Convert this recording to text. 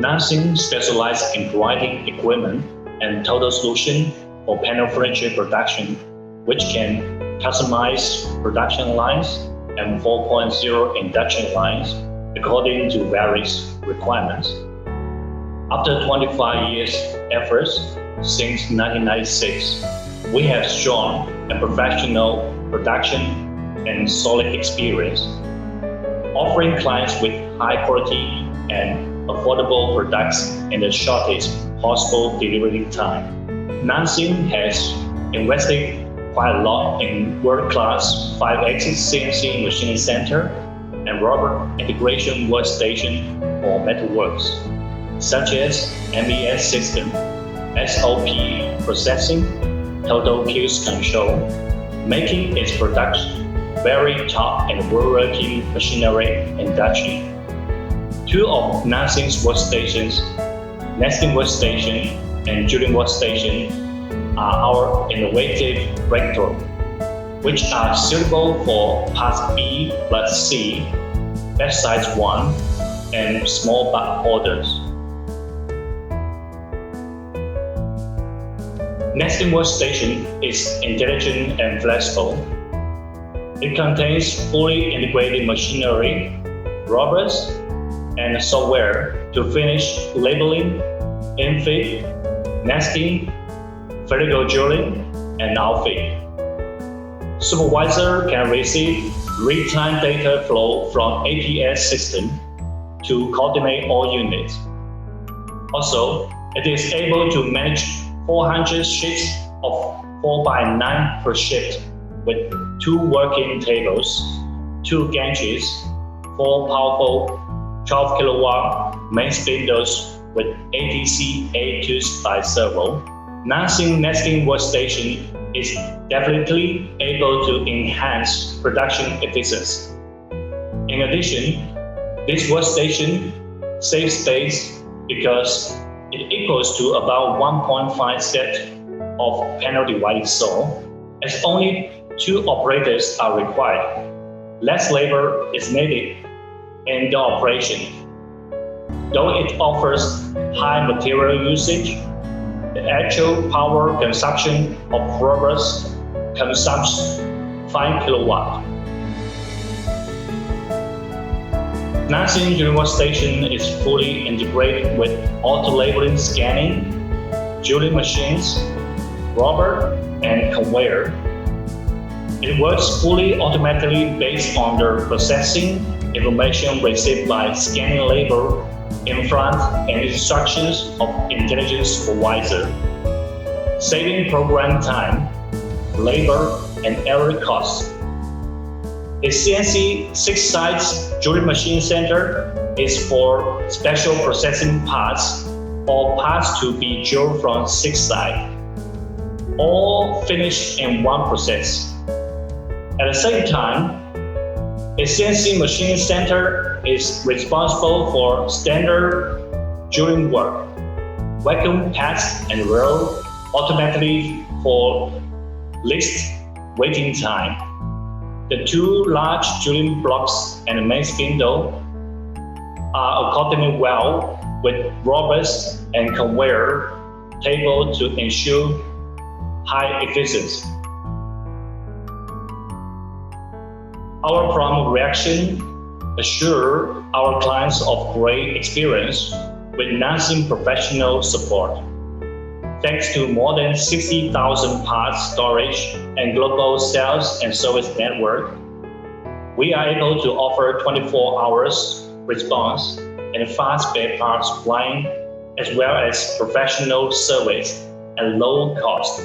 Nanxing specializes in providing equipment and total solution for panel furniture production, which can customize production lines and 4.0 induction lines according to various requirements. After 25 years efforts since 1996, we have strong and professional production and solid experience, offering clients with high quality and affordable products in the shortest possible delivery time. Nanxing has invested quite a lot in world-class 5-axis CNC machining center and robot integration workstation for metalworks, such as MES system, SOP processing, total queues control, making its production very top in woodworking machinery industry. Two of Nanxing's workstations, Nanxing Workstation and Julian Workstation, are our innovative breakthrough, which are suitable for Parts B plus C, batch size 1, and small bulk orders. Nanxing Workstation is intelligent and flexible. It contains fully integrated machinery, robots, and software to finish labeling, infit, nesting, vertical drilling, and outfit. Supervisor can receive real-time data flow from APS system to coordinate all units. Also, it is able to manage 400 sheets of 4x9 per shift with 2 working tables, 2 gantries, 4 powerful 12 kilowatt main spindles with ADC A2 by servo. Nanxing Nesting Workstation is definitely able to enhance production efficiency. In addition, this workstation saves space because it equals to about 1.5 set of panel dividing saw, as only 2 operators are required. Less labor is needed in the operation. Though it offers high material usage, the actual power consumption of robots consumes 5 kilowatt. Nanxing Workstation is fully integrated with auto-labeling scanning, drilling machines, robot, and conveyor. It works fully automatically based on the processing information received by scanning label in front and instructions of intelligence supervisor, saving program time, labor, and error costs. A CNC 6-side drilling machine center is for special processing parts or parts to be drilled from 6 sides, all finished in one process. At the same time, a CNC machining center is responsible for standard drilling work, vacuum pass and roll automatically for least waiting time. The 2 large drilling blocks and the main spindle are coordinated well with robots and conveyor table to ensure high efficiency. Our prompt reaction assures our clients of great experience with Nanxing professional support. Thanks to more than 60,000 parts storage and global sales and service network, we are able to offer 24 hours response and fast spare parts supplying, as well as professional service and low cost.